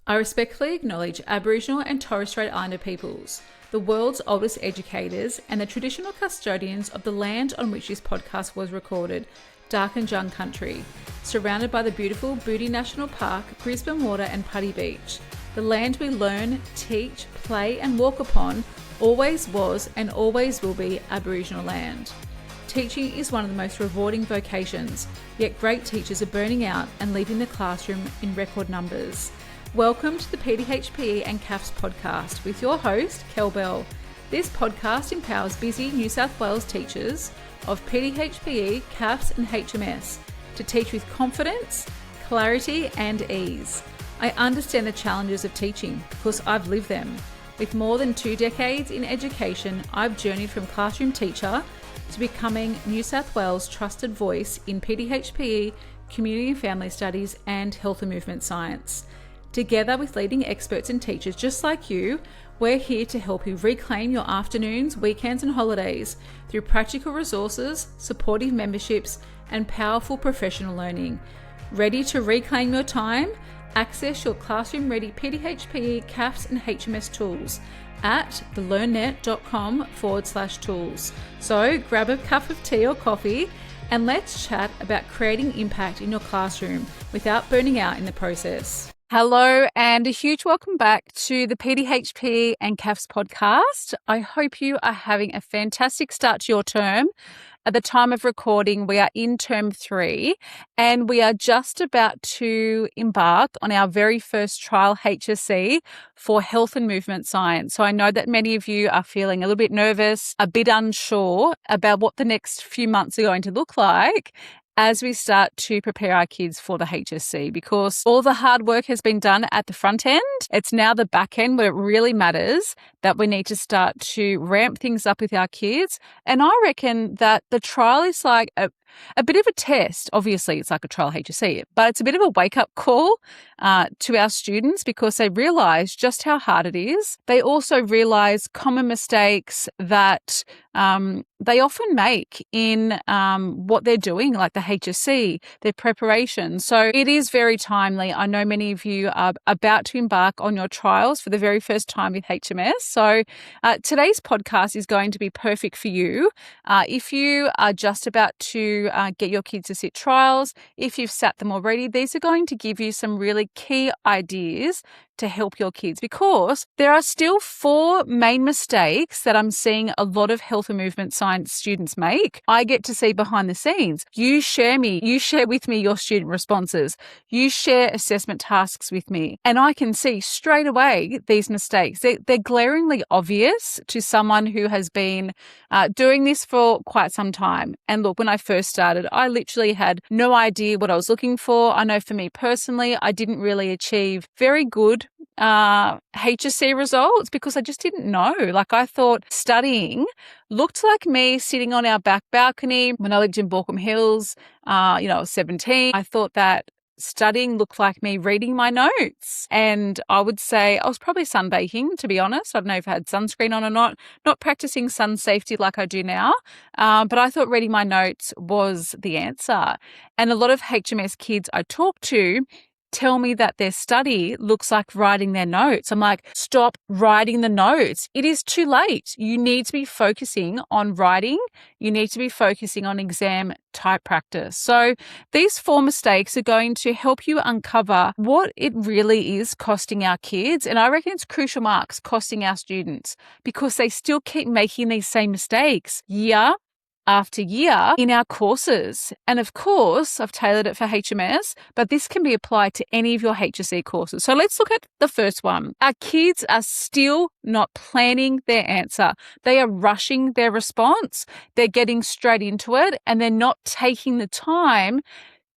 I respectfully acknowledge Aboriginal and Torres Strait Islander peoples, the world's oldest educators and the traditional custodians of the land on which this podcast was recorded, Darkin Jung Country, surrounded by the beautiful Booty National Park, Brisbane Water and Putty Beach. The land we learn, teach, play and walk upon always was and always will be Aboriginal land. Teaching is one of the most rewarding vocations, yet great teachers are burning out and leaving the classroom in record numbers. Welcome to the PDHPE and CAFS podcast with your host, Kel Bell. This podcast empowers busy New South Wales teachers of PDHPE, CAFS and HMS to teach with confidence, clarity and ease. I understand the challenges of teaching because I've lived them. With more than 2 decades in education, I've journeyed from classroom teacher to becoming New South Wales' trusted voice in PDHPE, community and family studies and health and movement science. Together with leading experts and teachers just like you, we're here to help you reclaim your afternoons, weekends and holidays through practical resources, supportive memberships and powerful professional learning. Ready to reclaim your time? Access your classroom-ready PDHPE, CAFS and HMS tools at thelearnnet.com/tools. So grab a cup of tea or coffee and let's chat about creating impact in your classroom without burning out in the process. Hello and a huge welcome back to the PDHP and CAFS podcast. I hope you are having a fantastic start to your term. At the time of recording, we are in term 3 and we are just about to embark on our very first trial HSC for health and movement science. So I know that many of you are feeling a little bit nervous, a bit unsure about what the next few months are going to look like as we start to prepare our kids for the HSC, because all the hard work has been done at the front end. It's now the back end where it really matters that we need to start to ramp things up with our kids. And I reckon that the trial is like a bit of a test. Obviously, it's like a trial HSC, but it's a bit of a wake-up call to our students because they realise just how hard it is. They also realise common mistakes that they often make in what they're doing, like the HSC, their preparation. So it is very timely. I know many of you are about to embark on your trials for the very first time with HMS. So today's podcast is going to be perfect for you. If you are just about to get your kids to sit trials, if you've sat them already, these are going to give you some really key ideas to help your kids, because there are still 4 main mistakes that I'm seeing a lot of health and movement science students make. I get to see behind the scenes. You share with me your student responses. You share assessment tasks with me. And I can see straight away these mistakes. They're glaringly obvious to someone who has been doing this for quite some time. And look, when I first started, I literally had no idea what I was looking for. I know for me personally, I didn't really achieve very good HSC results because I just didn't know. Like, I thought studying looked like me sitting on our back balcony when I lived in Baulkham Hills. I was 17. I thought that studying looked like me reading my notes. And I would say I was probably sunbaking, to be honest. I don't know if I had sunscreen on or not practicing sun safety like I do now. But I thought reading my notes was the answer. And a lot of HMS kids I talk to tell me that their study looks like writing their notes. I'm like, stop writing the notes. It is too late. You need to be focusing on writing. You need to be focusing on exam type practice. So these 4 mistakes are going to help you uncover what it really is costing our kids. And I reckon it's crucial marks costing our students because they still keep making these same mistakes year after year in our courses. And of course, I've tailored it for HMS, but this can be applied to any of your HSC courses. So let's look at the first one. Our kids are still not planning their answer. They are rushing their response. They're getting straight into it and they're not taking the time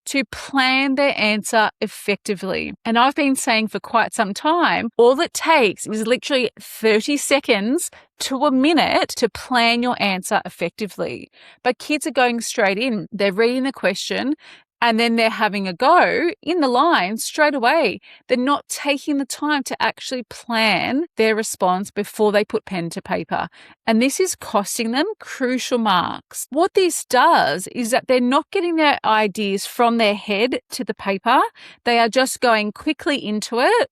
to plan their answer effectively. And I've been saying for quite some time, all it takes is literally 30 seconds to a minute to plan your answer effectively. But kids are going straight in. They're reading the question and then they're having a go in the line straight away. They're not taking the time to actually plan their response before they put pen to paper. And this is costing them crucial marks. What this does is that they're not getting their ideas from their head to the paper. They are just going quickly into it.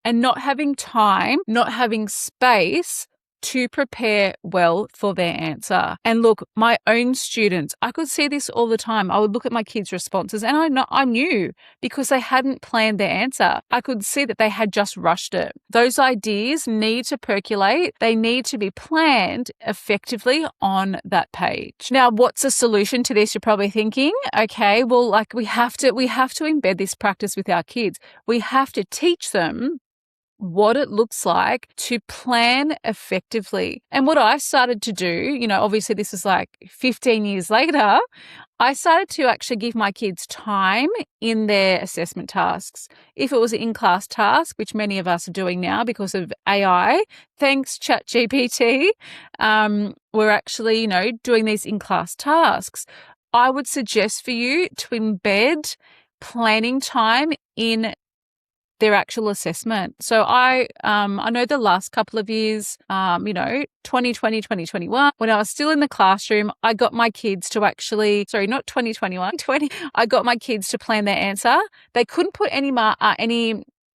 and not having time, not having space to prepare well for their answer. And look, my own students, I could see this all the time. I would look at my kids' responses and I knew because they hadn't planned their answer. I could see that they had just rushed it. Those ideas need to percolate. They need to be planned effectively on that page. Now, what's the solution to this? You're probably thinking, okay, well, like we have to embed this practice with our kids. We have to teach them what it looks like to plan effectively. And what I started to do, obviously this is like 15 years later, I started to actually give my kids time in their assessment tasks. If it was an in-class task, which many of us are doing now because of AI, thanks ChatGPT, we're actually, doing these in-class tasks. I would suggest for you to embed planning time in their actual assessment. So I know the last couple of years, 2020, 2021, when I was still in the classroom, I got my kids to actually, not 2021, I got my kids to plan their answer. They couldn't put any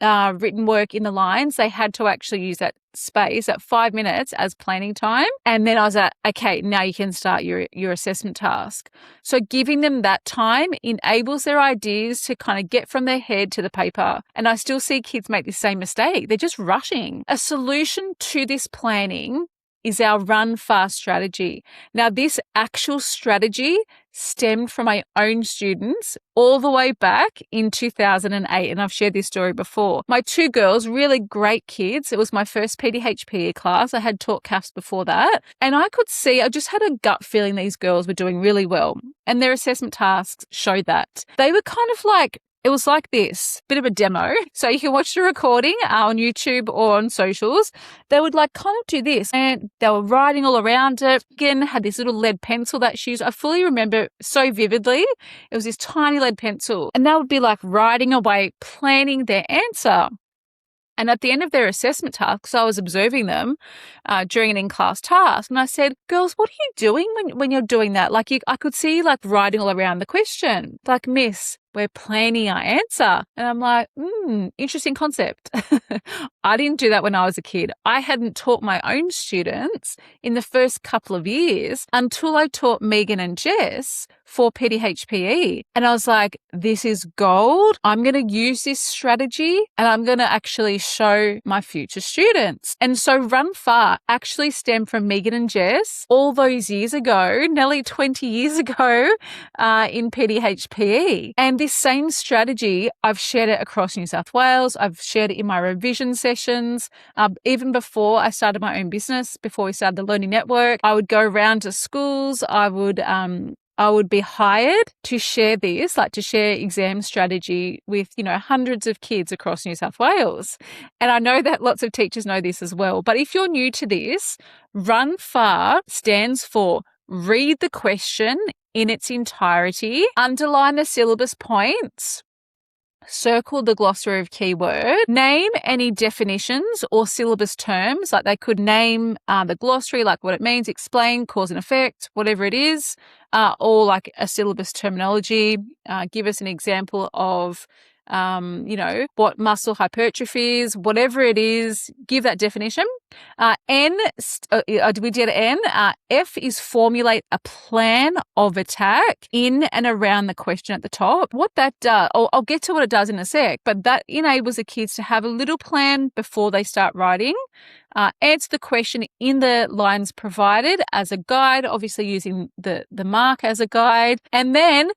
written work in the lines. They had to actually use that space, that 5 minutes as planning time. And then I was like, okay, now you can start your assessment task. So giving them that time enables their ideas to kind of get from their head to the paper. And I still see kids make the same mistake. They're just rushing. A solution to this planning is our run fast strategy. Now, this actual strategy stemmed from my own students all the way back in 2008. And I've shared this story before. My two girls, really great kids. It was my first PDHPE class. I had taught CAFs before that. And I could see, I just had a gut feeling these girls were doing really well. And their assessment tasks showed that. They were kind of like, it was like this, bit of a demo. So you can watch the recording on YouTube or on socials. They would like kind of do this and they were writing all around it. Again, had this little lead pencil that she used. I fully remember so vividly. It was this tiny lead pencil and they would be like writing away, planning their answer. And at the end of their assessment tasks, I was observing them during an in-class task. And I said, girls, what are you doing when you're doing that? Like I could see you like writing all around the question. Like, miss, we're planning our answer. And I'm like, interesting concept. I didn't do that when I was a kid. I hadn't taught my own students in the first couple of years until I taught Megan and Jess for PDHPE. And I was like, this is gold. I'm going to use this strategy and I'm going to actually show my future students. And so Run Far actually stemmed from Megan and Jess all those years ago, nearly 20 years ago in PDHPE. And this same strategy, I've shared it across New South Wales. I've shared it in my revision sessions. Even before I started my own business, before we started the Learning Network, I would go around to schools. I would be hired to share this, like to share exam strategy with, hundreds of kids across New South Wales. And I know that lots of teachers know this as well. But if you're new to this, Run Far stands for read the question in its entirety, underline the syllabus points, circle the glossary of keyword, name any definitions or syllabus terms, like they could name the glossary, like what it means, explain, cause and effect, whatever it is, or like a syllabus terminology. Give us an example of what muscle hypertrophy is, whatever it is, give that definition. We did N. F is formulate a plan of attack in and around the question at the top. What that does, I'll get to what it does in a sec, but that enables the kids to have a little plan before they start writing. Answer the question in the lines provided as a guide, obviously using the mark as a guide, and then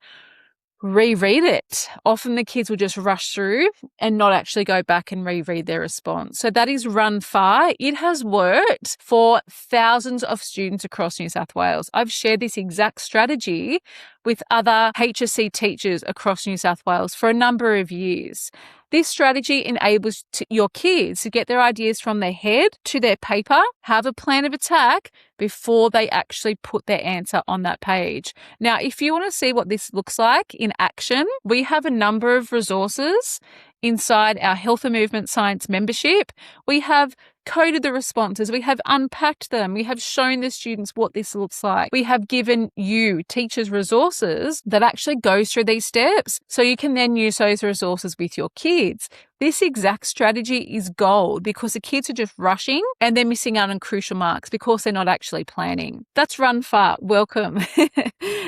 reread it. Often the kids will just rush through and not actually go back and reread their response. So that is Run Far. It has worked for thousands of students across New South Wales. I've shared this exact strategy with other HSC teachers across New South Wales for a number of years. This strategy enables your kids to get their ideas from their head to their paper, have a plan of attack before they actually put their answer on that page. Now, if you want to see what this looks like in action, we have a number of resources inside our Health and Movement Science membership. We have coded the responses, we have unpacked them, we have shown the students what this looks like. We have given you, teachers, resources that actually go through these steps so you can then use those resources with your kids. This exact strategy is gold because the kids are just rushing and they're missing out on crucial marks because they're not actually planning. That's Run Fart. Welcome.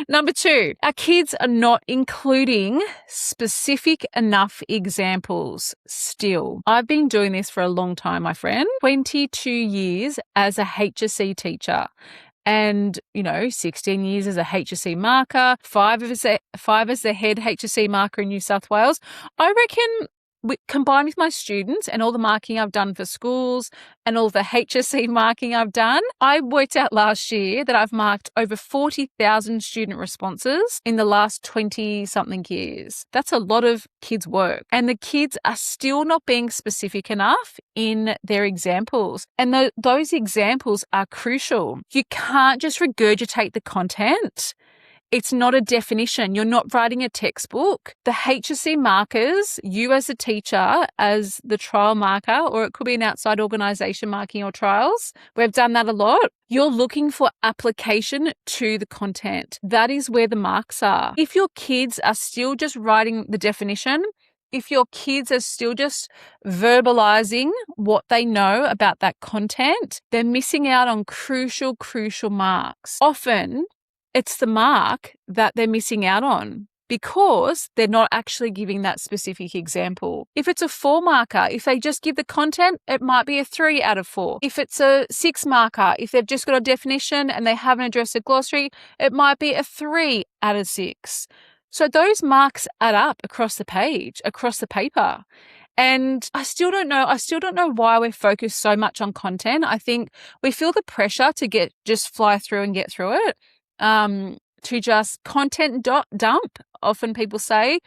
Number 2, our kids are not including specific enough examples still. I've been doing this for a long time, my friend, 22 years as a HSC teacher. And, 16 years as a HSC marker, 5 as the head HSC marker in New South Wales. I reckon combined with my students and all the marking I've done for schools and all the HSC marking I've done, I worked out last year that I've marked over 40,000 student responses in the last 20-something years. That's a lot of kids' work. And the kids are still not being specific enough in their examples. And those examples are crucial. You can't just regurgitate the content. It's not a definition. You're not writing a textbook. The HSC markers, you as a teacher, as the trial marker, or it could be an outside organisation marking your trials. We've done that a lot. You're looking for application to the content. That is where the marks are. If your kids are still just writing the definition, if your kids are still just verbalizing what they know about that content, they're missing out on crucial marks. Often, it's the mark that they're missing out on because they're not actually giving that specific example. If it's a 4 marker, if they just give the content, it might be a 3 out of 4. If it's a 6 marker, if they've just got a definition and they haven't addressed a glossary, it might be a 3 out of 6. So those marks add up across the page, across the paper. And I still don't know why we're focused so much on content. I think we feel the pressure to just fly through and get through it. To just content dump, often people say,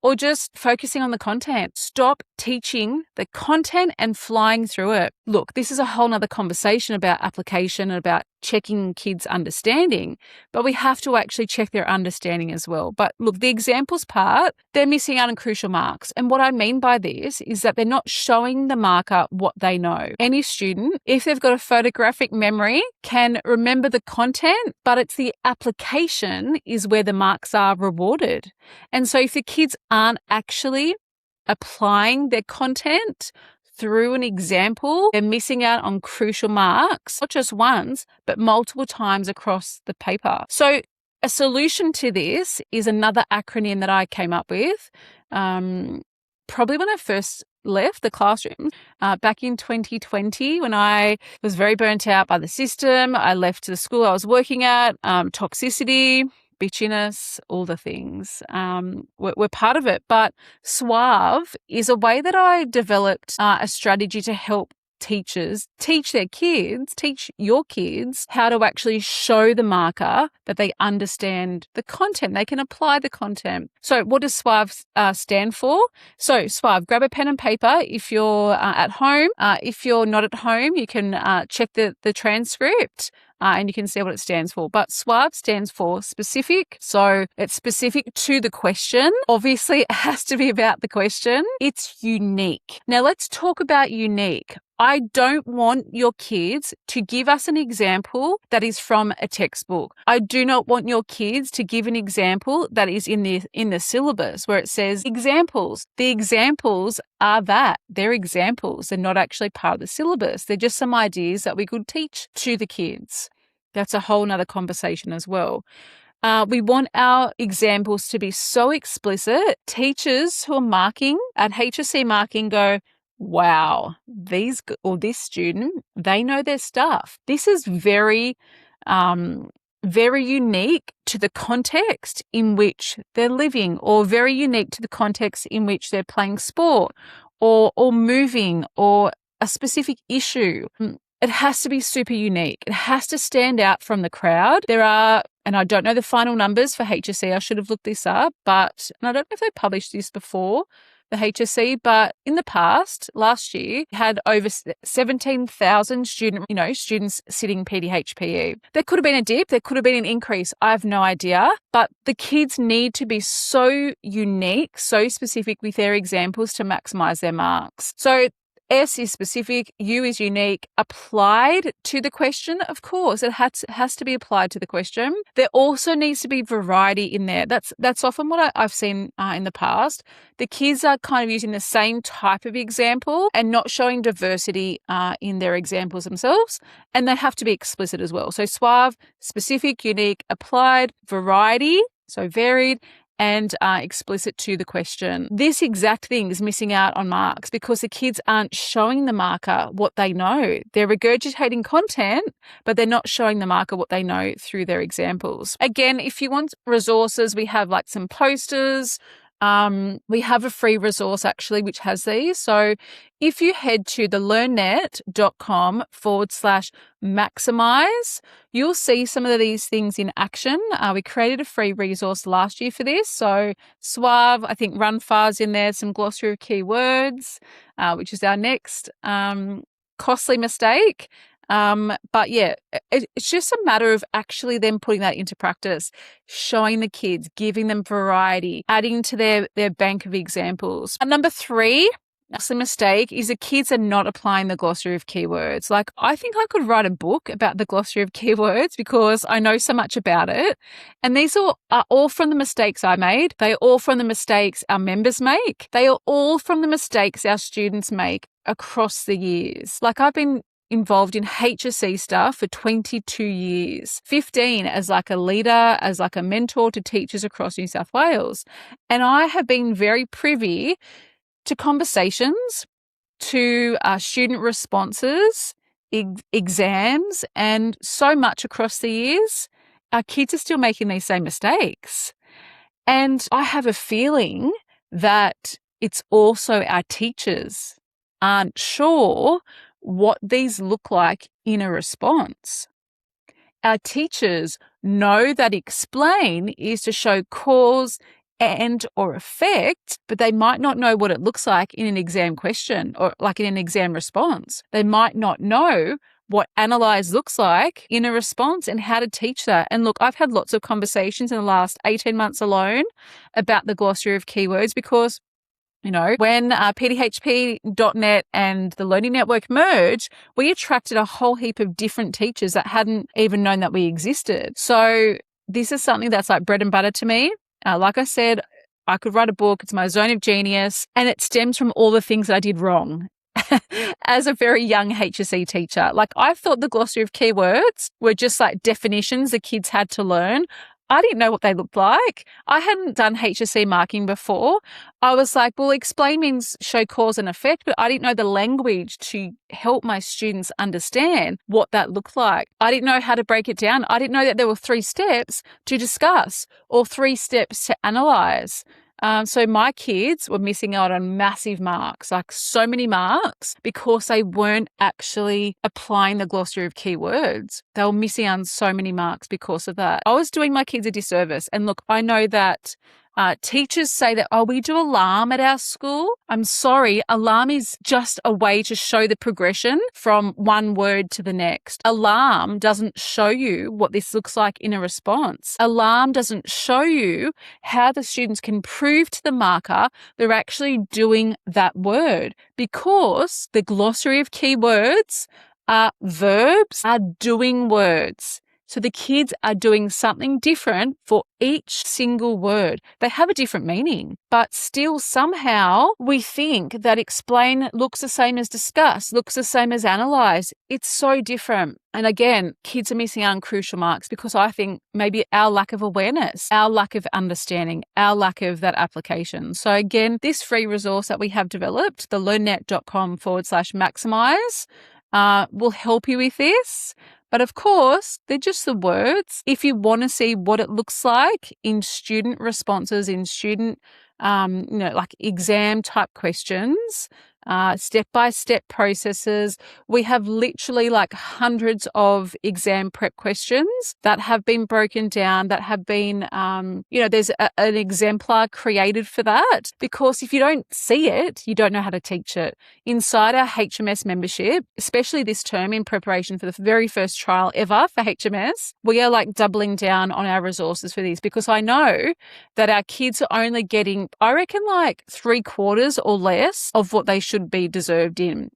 or just focusing on the content. Stop teaching the content and flying through it. Look, this is a whole nother conversation about application and about checking kids' understanding, but we have to actually check their understanding as well. But look, the examples part, they're missing out on crucial marks. And what I mean by this is that they're not showing the marker what they know. Any student, if they've got a photographic memory, can remember the content, but it's the application is where the marks are rewarded. And so if the kids aren't actually applying their content through an example, they're missing out on crucial marks, not just once, but multiple times across the paper. So a solution to this is another acronym that I came up with, probably when I first left the classroom back in 2020 when I was very burnt out by the system. I left the school I was working at, toxicity, bitchiness, all the things. We're part of it. But Suave is a way that I developed a strategy to help teachers teach your kids how to actually show the marker that they understand the content. They can apply the content. So what does Suave stand for? So Suave, grab a pen and paper if you're at home. If you're not at home, you can check the transcript. And you can see what it stands for. But SWAV stands for specific. So it's specific to the question. Obviously, it has to be about the question. It's unique. Now, let's talk about unique. I don't want your kids to give us an example that is from a textbook. I do not want your kids to give an example that is in the syllabus where it says examples. The examples are that. They're examples. They're not actually part of the syllabus. They're just some ideas that we could teach to the kids. That's a whole nother conversation as well. We want our examples to be so explicit. Teachers who are marking at HSC marking go, wow, this student, they know their stuff. This is very, very unique to the context in which they're living, or very unique to the context in which they're playing sport or moving, or a specific issue. It has to be super unique. It has to stand out from the crowd. There are, and I don't know the final numbers for HSC, I should have looked this up, and I don't know if they published this before, the HSC, but in the past, last year, had over 17,000 students sitting PDHPE. There could have been a dip, there could have been an increase, I have no idea, but the kids need to be so unique, so specific with their examples to maximize their marks. So S is specific, U is unique, applied to the question. Of course, it has to be applied to the question. There also needs to be variety in there. That's often what I've seen in the past. The kids are kind of using the same type of example and not showing diversity in their examples themselves, and they have to be explicit as well. So suave, specific, unique, applied, variety, so varied, and explicit to the question. This exact thing is missing out on marks because the kids aren't showing the marker what they know. They're regurgitating content, but they're not showing the marker what they know through their examples. Again, if you want resources, we have like some posters. We have a free resource actually, which has these. So if you head to the learnnet.com/maximize, you'll see some of these things in action. We created a free resource last year for this. So Suave, I think Run Far's in there, some glossary of keywords, which is our next costly mistake. But yeah, it's just a matter of actually them putting that into practice, showing the kids, giving them variety, adding to their bank of examples. And number 3, that's a mistake, is the kids are not applying the glossary of keywords. Like, I think I could write a book about the glossary of keywords because I know so much about it. And these are all from the mistakes I made. They are all from the mistakes our members make. They are all from the mistakes our students make across the years. Like, I've been involved in HSC stuff for 22 years, 15 as like a leader, as like a mentor to teachers across New South Wales. And I have been very privy to conversations, to student responses, exams, and so much across the years. Our kids are still making these same mistakes. And I have a feeling that it's also our teachers aren't sure what these look like in a response. Our teachers know that explain is to show cause and or effect, but they might not know what it looks like in an exam question or like in an exam response. They might not know what analyze looks like in a response and how to teach that. And look, I've had lots of conversations in the last 18 months alone about the glossary of keywords because when PDHP.net and the Learning Network merged, we attracted a whole heap of different teachers that hadn't even known that we existed. So this is something that's like bread and butter to me. Like I said, I could write a book. It's my zone of genius, and it stems from all the things that I did wrong as a very young HSC teacher. Like, I thought the glossary of keywords were just like definitions the kids had to learn. I didn't know what they looked like. I hadn't done HSC marking before. I was like, well, explain means show cause and effect, but I didn't know the language to help my students understand what that looked like. I didn't know how to break it down. I didn't know that there were 3 steps to discuss or 3 steps to analyze. So my kids were missing out on massive marks, like so many marks, because they weren't actually applying the glossary of keywords. They were missing out on so many marks because of that. I was doing my kids a disservice. And look, I know that teachers say that, we do alarm at our school. I'm sorry, alarm is just a way to show the progression from one word to the next. Alarm doesn't show you what this looks like in a response. Alarm doesn't show you how the students can prove to the marker they're actually doing that word, because the glossary of keywords are verbs, are doing words. So the kids are doing something different for each single word. They have a different meaning, but still somehow we think that explain looks the same as discuss, looks the same as analyze. It's so different. And again, kids are missing out on crucial marks because I think maybe our lack of awareness, our lack of understanding, our lack of that application. So again, this free resource that we have developed, the learnnet.com/maximize, will help you with this. But of course, they're just the words. If you want to see what it looks like in student responses, in student, like exam type questions, step-by-step processes, we have literally like hundreds of exam prep questions that have been broken down, that have been, there's an exemplar created for that, because if you don't see it, you don't know how to teach it. Inside our HMS membership, especially this term in preparation for the very first trial ever for HMS, we are like doubling down on our resources for this, because I know that our kids are only getting, I reckon, like 3/4 or less of what they should be deserved in.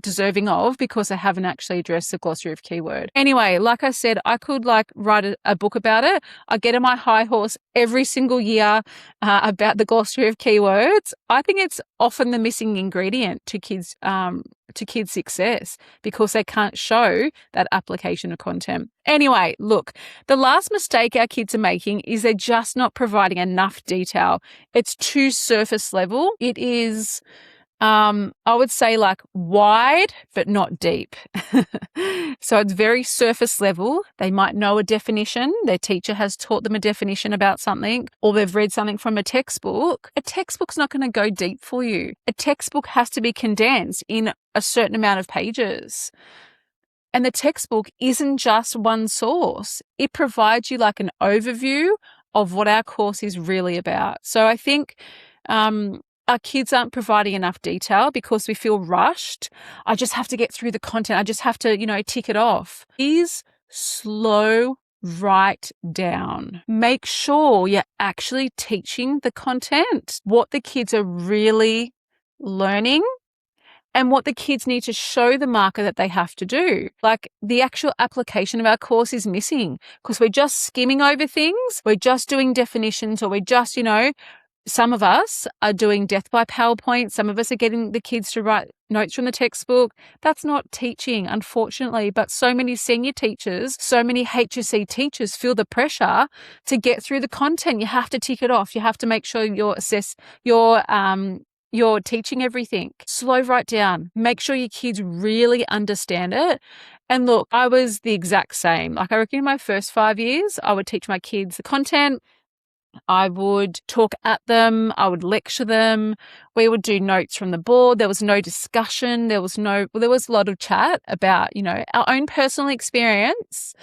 deserving of because they haven't actually addressed the glossary of keyword. Anyway, like I said, I could write a book about it. I get on my high horse every single year about the glossary of keywords. I think it's often the missing ingredient to kids' success because they can't show that application of content. Anyway, look, the last mistake our kids are making is they're just not providing enough detail. It's too surface level. It is I would say wide, but not deep. So it's very surface level. They might know a definition. Their teacher has taught them a definition about something, or they've read something from a textbook. A textbook's not going to go deep for you. A textbook has to be condensed in a certain amount of pages. And the textbook isn't just one source. It provides you an overview of what our course is really about. So I think, our kids aren't providing enough detail because we feel rushed. I just have to get through the content. I just have to, tick it off. Please slow right down. Make sure you're actually teaching the content, what the kids are really learning, and what the kids need to show the marker that they have to do. The actual application of our course is missing because we're just skimming over things. We're just doing definitions, or we're just, some of us are doing death by PowerPoint. Some of us are getting the kids to write notes from the textbook. That's not teaching, unfortunately. But so many senior teachers, so many HSC teachers feel the pressure to get through the content. You have to tick it off. You have to make sure you're teaching everything. Slow right down. Make sure your kids really understand it. And look, I was the exact same. I reckon in my first 5 years, I would teach my kids the content. I would talk at them. I would lecture them. We would do notes from the board. There was no discussion. There was a lot of chat about, our own personal experience,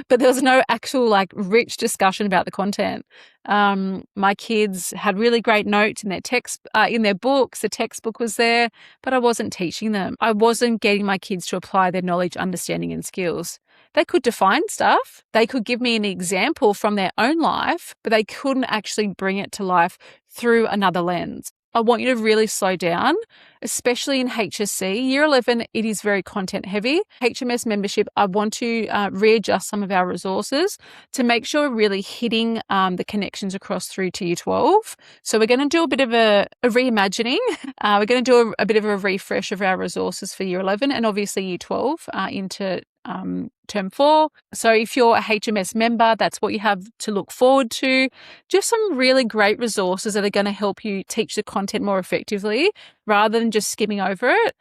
but there was no actual rich discussion about the content. My kids had really great notes in their books. The textbook was there, but I wasn't teaching them. I wasn't getting my kids to apply their knowledge, understanding, and skills. They could define stuff. They could give me an example from their own life, but they couldn't actually bring it to life through another lens. I want you to really slow down, especially in HSC. Year 11, it is very content heavy. HMS membership, I want to readjust some of our resources to make sure we're really hitting the connections across through to Year 12. So we're going to do a bit of a reimagining. We're going to do a bit of a refresh of our resources for Year 11 and obviously Year 12 into term 4. So if you're a HMS member, that's what you have to look forward to. Just some really great resources that are going to help you teach the content more effectively rather than just skimming over it.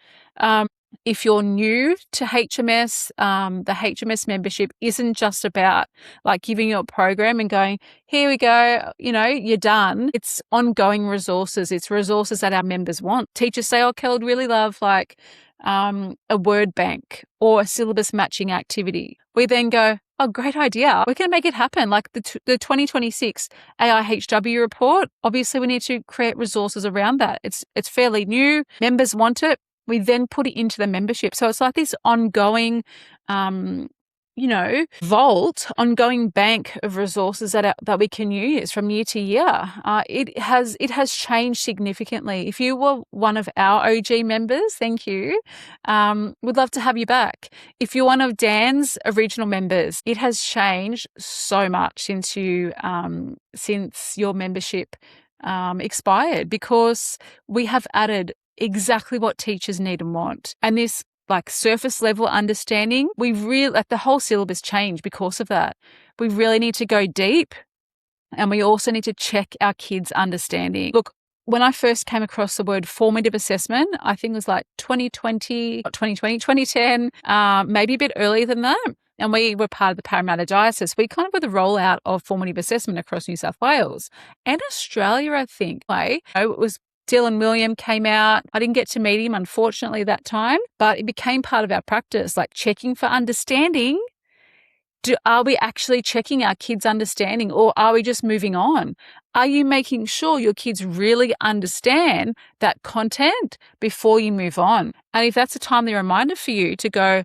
If you're new to HMS, the HMS membership isn't just about giving you a program and going, here we go, you're done. It's ongoing resources. It's resources that our members want. Teachers say, oh, Kel, I'd really love a word bank or a syllabus matching activity. We then go, oh, great idea. We can make it happen. The 2026 AIHW report, obviously we need to create resources around that. It's fairly new. Members want it. We then put it into the membership. So it's this ongoing, ongoing bank of resources that we can use from year to year. It has changed significantly. If you were one of our OG members, thank you. We'd love to have you back. If you're one of Dan's original members, it has changed so much since your membership expired because we have added exactly what teachers need and want. And this surface level understanding, we really the whole syllabus changed because of that. We really need to go deep, and we also need to check our kids' understanding. Look, when I first came across the word formative assessment, I think it was 2010, maybe a bit earlier than that. And we were part of the Parramatta Diocese. We kind of were the rollout of formative assessment across New South Wales and Australia, I think. It was Dylan William came out. I didn't get to meet him, unfortunately, that time, but it became part of our practice, checking for understanding. Are we actually checking our kids' understanding, or are we just moving on? Are you making sure your kids really understand that content before you move on? And if that's a timely reminder for you to go,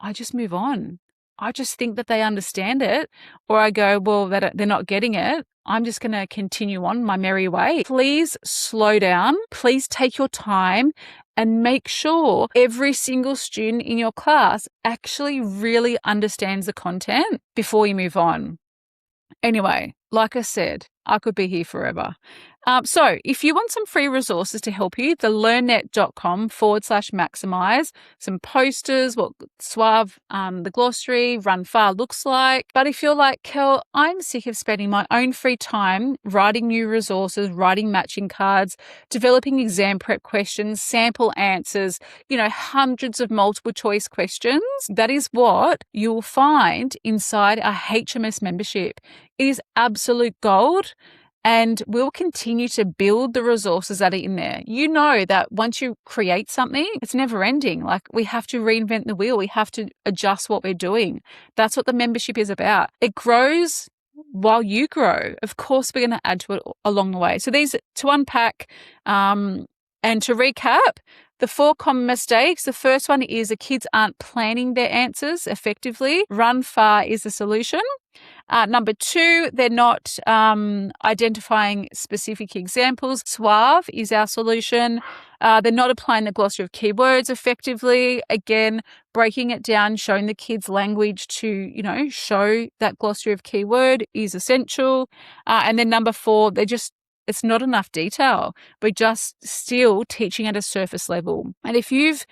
I just move on. I just think that they understand it, or I go, well, they're not getting it. I'm just going to continue on my merry way. Please slow down. Please take your time and make sure every single student in your class actually really understands the content before you move on. Anyway, like I said, I could be here forever. So if you want some free resources to help you, the learnnet.com/maximize, some posters, what Suave, the glossary, Run Far looks like. But if you're like, Kel, I'm sick of spending my own free time writing new resources, writing matching cards, developing exam prep questions, sample answers, hundreds of multiple choice questions, that is what you'll find inside our HMS membership. It is absolute gold. And we'll continue to build the resources that are in there. You know that once you create something, it's never ending. Like, we have to reinvent the wheel. We have to adjust what we're doing. That's what the membership is about. It grows while you grow. Of course, we're going to add to it along the way. So these to unpack and to recap, the 4 common mistakes. The first one is the kids aren't planning their answers effectively. Run Far is the solution. Number 2, they're not identifying specific examples. Suave is our solution. They're not applying the glossary of keywords effectively. Again, breaking it down, showing the kids language to, show that glossary of keyword is essential. And then number 4, it's not enough detail. We're just still teaching at a surface level. And if you've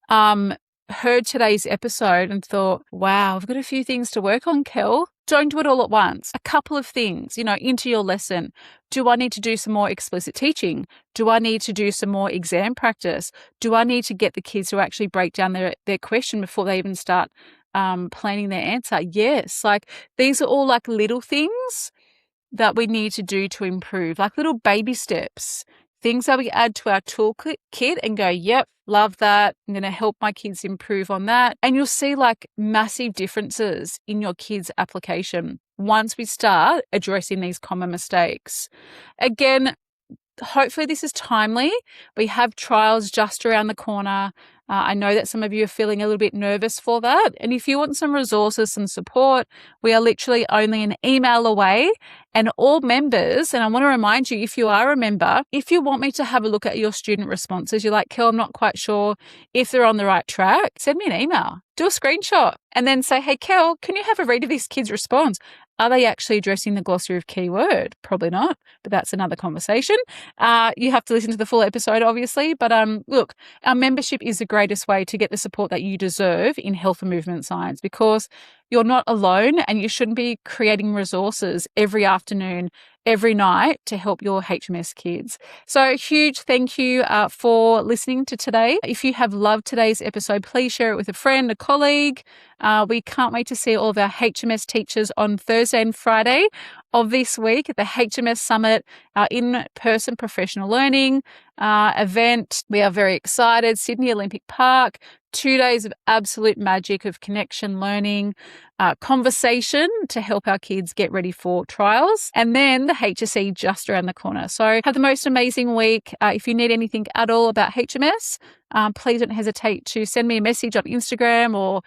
heard today's episode and thought, wow, I've got a few things to work on, Kel, don't do it all at once. A couple of things, into your lesson. Do I need to do some more explicit teaching? Do I need to do some more exam practice? Do I need to get the kids to actually break down their question before they even start planning their answer? Yes. These are all little things that we need to do to improve, little baby steps, things that we add to our toolkit and go, yep, love that. I'm going to help my kids improve on that. And you'll see massive differences in your kids' application once we start addressing these common mistakes. Again, hopefully this is timely. We have trials just around the corner. I know that some of you are feeling a little bit nervous for that. And if you want some resources and support, we are literally only an email away. And all members, and I want to remind you, if you are a member, if you want me to have a look at your student responses, you're like, Kel, I'm not quite sure if they're on the right track, send me an email, do a screenshot, and then say, hey, Kel, can you have a read of this kid's response? Are they actually addressing the glossary of keyword? Probably not, but that's another conversation. You have to listen to the full episode, obviously. But look, our membership is the greatest way to get the support that you deserve in health and movement science, because you're not alone and you shouldn't be creating resources every afternoon, every night to help your HMS kids. So huge thank you for listening to today. If you have loved today's episode, please share it with a friend, a colleague. We can't wait to see all of our HMS teachers on Thursday and Friday of this week at the HMS Summit, our in-person professional learning event. We are very excited. Sydney Olympic Park, 2 days of absolute magic of connection, learning, conversation to help our kids get ready for trials, and then the HSE just around the corner. So have the most amazing week. If you need anything at all about HMS, please don't hesitate to send me a message on Instagram or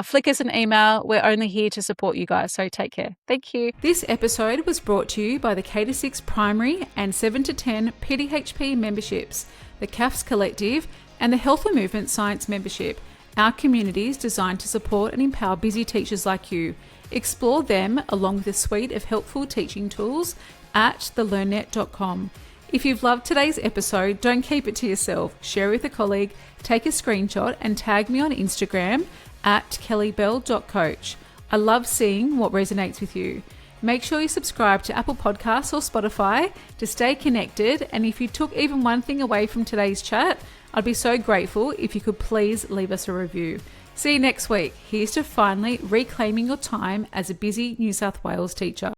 flick us an email. We're only here to support you guys. So take care. Thank you. This episode was brought to you by the K-6 Primary and 7 to 10 PDHP memberships, the CAFS Collective, and the Health and Movement Science membership. Our communities designed to support and empower busy teachers like you. Explore them along with a suite of helpful teaching tools at thelearnnet.com. If you've loved today's episode, don't keep it to yourself. Share with a colleague, take a screenshot and tag me on Instagram at kellybell.coach. I love seeing what resonates with you. Make sure you subscribe to Apple Podcasts or Spotify to stay connected. And if you took even one thing away from today's chat, I'd be so grateful if you could please leave us a review. See you next week. Here's to finally reclaiming your time as a busy New South Wales teacher.